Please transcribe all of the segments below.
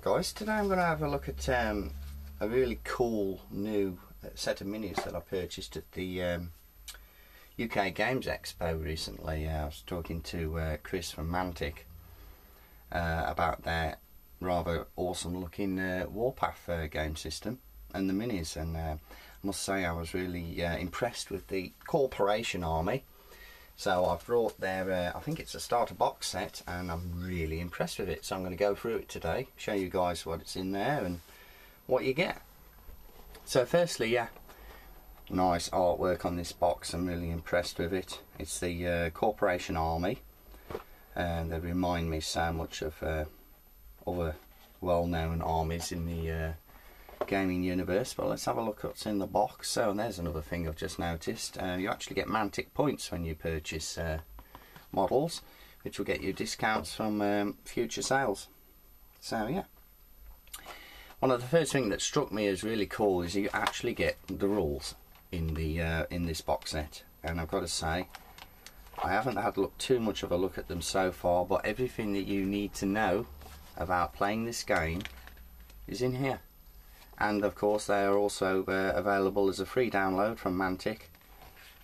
Guys, today I'm going to have a look at a really cool new set of minis that I purchased at the UK Games Expo recently. I was talking to Chris from Mantic about their rather awesome looking Warpath game system and the minis, and I must say I was really impressed with the Corporation Army. So I've brought their, I think it's a starter box set, and I'm really impressed with it. So I'm going to go through it today, show you guys what's in there and what you get. So firstly, yeah, nice artwork on this box. I'm really impressed with it. It's the Corporation Army, and they remind me so much of other well-known armies in the gaming universe. But let's have a look at what's in the box. So, and there's another thing I've just noticed. You actually get Mantic points when you purchase models, which will get you discounts from future sales. So yeah, one of the first things that struck me as really cool is you actually get the rules in the in this box set, and I've got to say I haven't had too much of a look at them so far, but everything that you need to know about playing this game is in here. And of course they are also available as a free download from Mantic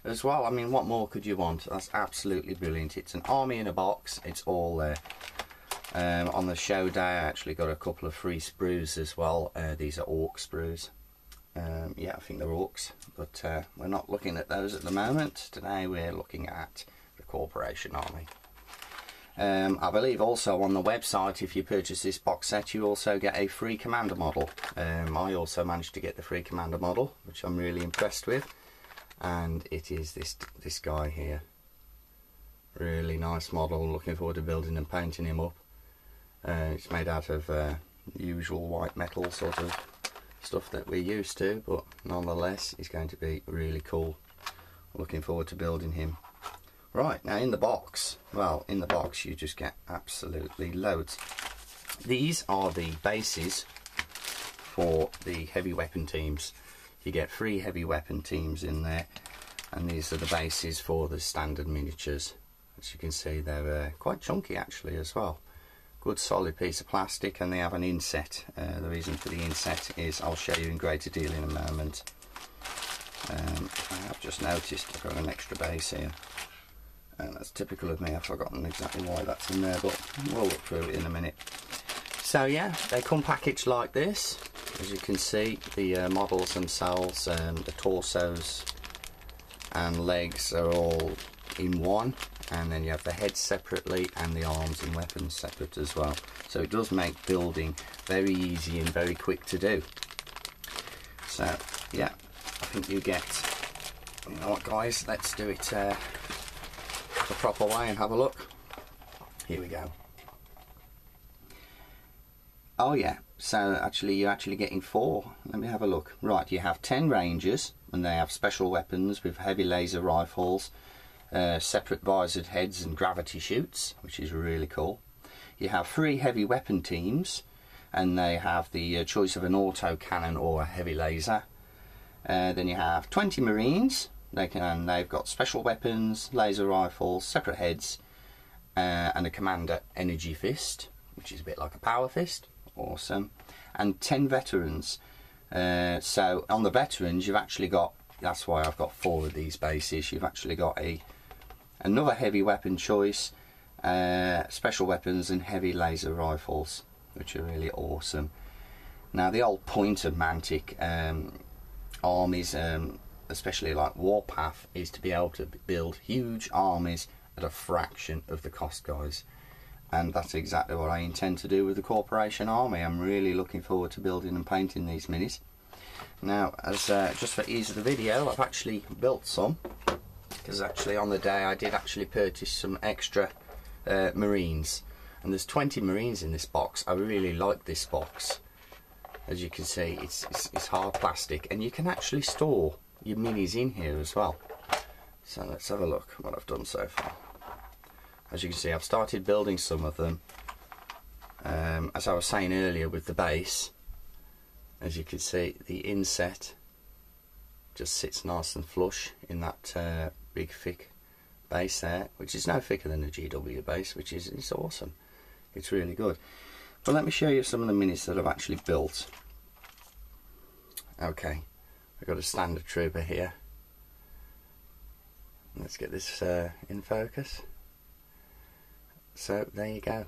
as well. I mean, what more could you want? That's absolutely brilliant. It's an army in a box, it's all there. On the show day I actually got a couple of free sprues as well. These are orc sprues. Yeah, I think they're orcs, but we're not looking at those at the moment. Today we're looking at the Corporation Army. I believe also on the website, if you purchase this box set, you also get a free commander model. I also managed to get the free commander model, which I'm really impressed with, and it is this guy here. Really nice model. Looking forward to building and painting him up. It's made out of the usual white metal sort of stuff that we're used to, but nonetheless he's going to be really cool. Looking forward to building him. Right, now in the box, well, in the box you just get absolutely loads. These are the bases for the heavy weapon teams. You get 3 heavy weapon teams in there, and these are the bases for the standard miniatures. As you can see, they're quite chunky actually as well. Good solid piece of plastic, and they have an inset. The reason for the inset is I'll show you in greater deal in a moment. I have just noticed I've got an extra base here. And that's typical of me, I've forgotten exactly why that's in there, but we'll look through it in a minute. So yeah, they come packaged like this. As you can see, the models themselves, the torsos and legs are all in one, and then you have the head separately and the arms and weapons separate as well. So it does make building very easy and very quick to do. So yeah, I think you get, you know what guys, let's do it the proper way and have a look. Here we go. Oh yeah, so actually you're actually getting 4. Let me have a look. Right, you have 10 rangers, and they have special weapons with heavy laser rifles, separate visored heads and gravity chutes, which is really cool. You have 3 heavy weapon teams, and they have the choice of an auto cannon or a heavy laser. Then you have 20 marines. They've got special weapons, laser rifles, separate heads, and a commander energy fist, which is a bit like a power fist. Awesome. And 10 veterans. So on the veterans you've actually got, that's why I've got 4 of these bases, you've actually got another heavy weapon choice, special weapons and heavy laser rifles, which are really awesome. Now the old point of Mantic armies, especially like Warpath, is to be able to build huge armies at a fraction of the cost, guys, and that's exactly what I intend to do with the Corporation Army. I'm really looking forward to building and painting these minis. Now, as just for ease of the video, I've actually built some, because actually on the day I did actually purchase some extra marines, and there's 20 marines in this box. I really like this box. As you can see, it's hard plastic, and you can actually store your minis in here as well. So let's have a look what I've done so far. As you can see, I've started building some of them. As I was saying earlier with the base, as you can see, the inset just sits nice and flush in that big thick base there, which is no thicker than a GW base, which is awesome. It's really good. But let me show you some of the minis that I've actually built. Okay, we've got a standard trooper here. Let's get this in focus. So there you go,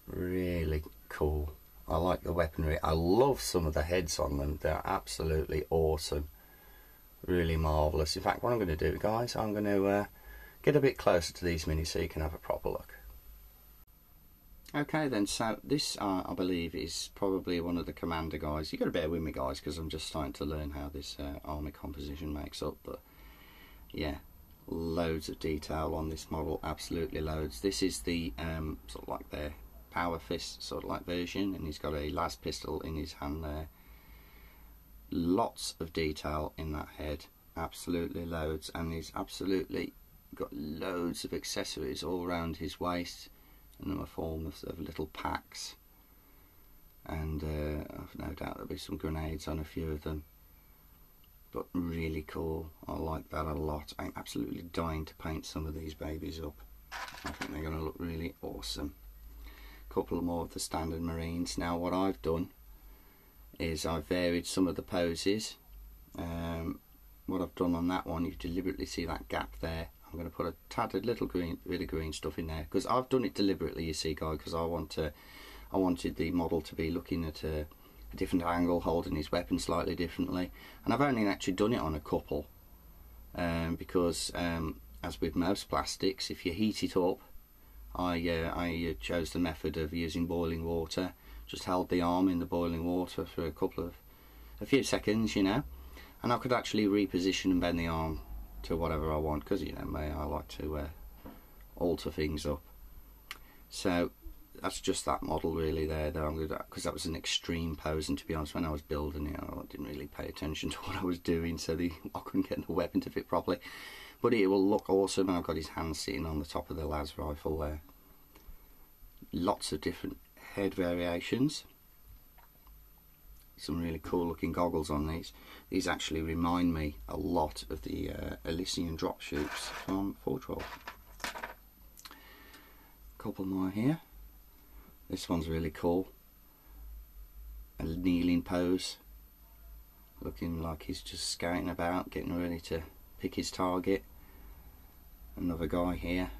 really cool. I like the weaponry. I love some of the heads on them. They're absolutely awesome, really marvellous. In fact, what I'm going to do, guys, I'm going to get a bit closer to these minis so you can have a proper look. Okay then, so this I believe is probably one of the commander guys. You've got to bear with me, guys, because I'm just starting to learn how this army composition makes up. But yeah, loads of detail on this model, absolutely loads. This is the sort of like their power fist sort of like version, and he's got a las pistol in his hand there. Lots of detail in that head, absolutely loads, and he's absolutely got loads of accessories all around his waist in the form of little packs, and I've no doubt there'll be some grenades on a few of them. But really cool, I like that a lot. I'm absolutely dying to paint some of these babies up. I think they're going to look really awesome. A couple more of the standard Marines. Now what I've done is I've varied some of the poses. What I've done on that one, you deliberately see that gap there. I'm going to put a tad little bit of green stuff in there, because I've done it deliberately, you see, guys, because I wanted the model to be looking at a different angle, holding his weapon slightly differently, and I've only actually done it on a couple, because as with most plastics, if you heat it up, I chose the method of using boiling water. Just held the arm in the boiling water for a few seconds, you know, and I could actually reposition and bend the arm to whatever I want, because you know me, I like to alter things up. So that's just that model really there that I'm going to, because that was an extreme pose, and to be honest, when I was building it, I didn't really pay attention to what I was doing, so I couldn't get the weapon to fit properly. But it will look awesome, and I've got his hand sitting on the top of the las rifle there. Lots of different head variations. Some really cool looking goggles on these. These actually remind me a lot of the Elysian drop shoots from 412. Couple more here. This one's really cool. A kneeling pose, looking like he's just scouting about, getting ready to pick his target. Another guy here,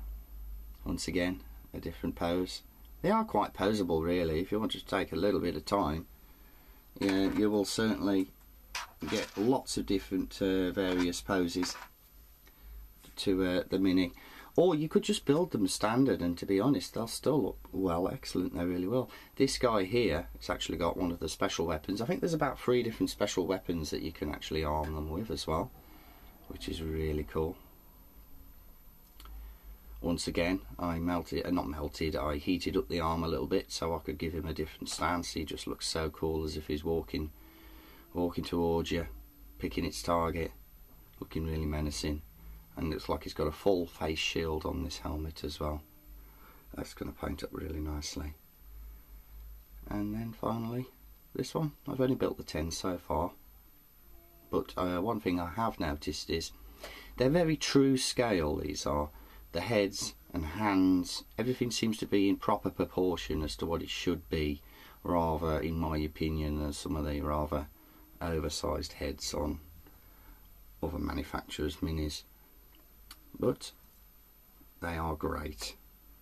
once again a different pose. They are quite poseable really. If you want to take a little bit of time, yeah, you will certainly get lots of different various poses to the Mini. Or you could just build them standard, and to be honest, they'll still look well, excellent, they really will. This guy here has actually got one of the special weapons. I think there's about 3 different special weapons that you can actually arm them with as well, which is really cool. Once again, I I heated up the arm a little bit so I could give him a different stance. He just looks so cool, as if he's walking towards you, picking its target, looking really menacing. And looks like he's got a full face shield on this helmet as well. That's going to paint up really nicely. And then finally, this one. I've only built the 10 so far, but one thing I have noticed is they're very true scale. These are. The heads and hands, everything seems to be in proper proportion as to what it should be, rather, in my opinion, than some of the rather oversized heads on other manufacturers' minis. But they are great,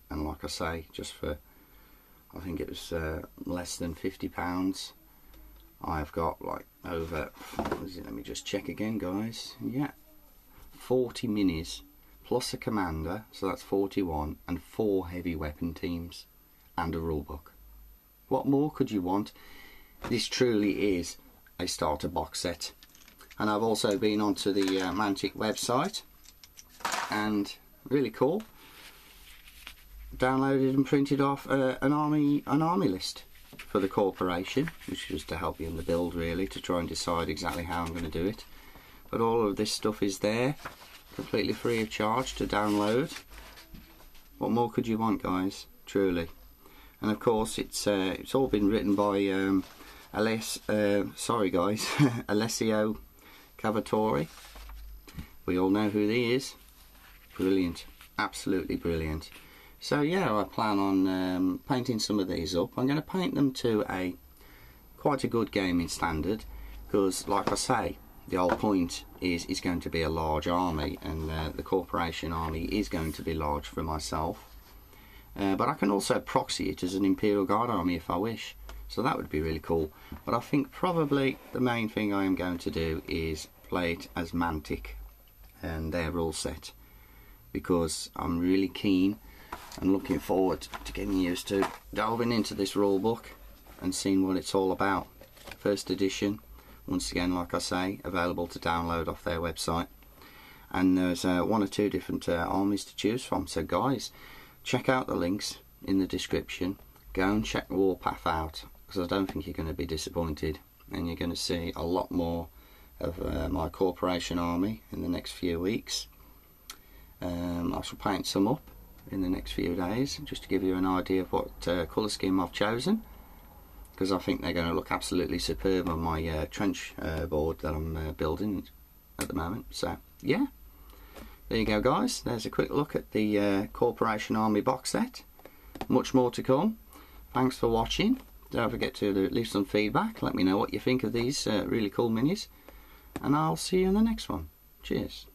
and like I say, just for, I think it was less than £50, I've got like over, let me just check again, guys, yeah, 40 minis plus a commander, so that's 41, and 4 heavy weapon teams and a rulebook. What more could you want? This truly is a starter box set. And I've also been onto the Mantic website, and really cool, downloaded and printed off an army list for the corporation, which was to help you in the build really, to try and decide exactly how I'm going to do it. But all of this stuff is there, completely free of charge to download. What more could you want, guys? Truly. And of course, it's all been written by Alessio Cavatori. We all know who he is. Brilliant, absolutely brilliant. So yeah, I plan on painting some of these up. I'm going to paint them to quite a good gaming standard, because like I say, the whole point is it's going to be a large army, and the corporation army is going to be large for myself. But I can also proxy it as an Imperial Guard army if I wish, so that would be really cool. But I think probably the main thing I am going to do is play it as Mantic and their rule set, because I'm really keen and looking forward to getting used to delving into this rule book and seeing what it's all about. First edition, once again, like I say, available to download off their website, and there's 1 or 2 different armies to choose from. So guys, check out the links in the description, go and check Warpath out, because I don't think you're going to be disappointed, and you're going to see a lot more of my corporation army in the next few weeks. I shall paint some up in the next few days, just to give you an idea of what colour scheme I've chosen, because I think they're going to look absolutely superb on my trench board that I'm building at the moment. So yeah, there you go guys, there's a quick look at the Corporation Army box set. Much more to come. Thanks for watching. Don't forget to leave some feedback, let me know what you think of these really cool minis, and I'll see you in the next one. Cheers.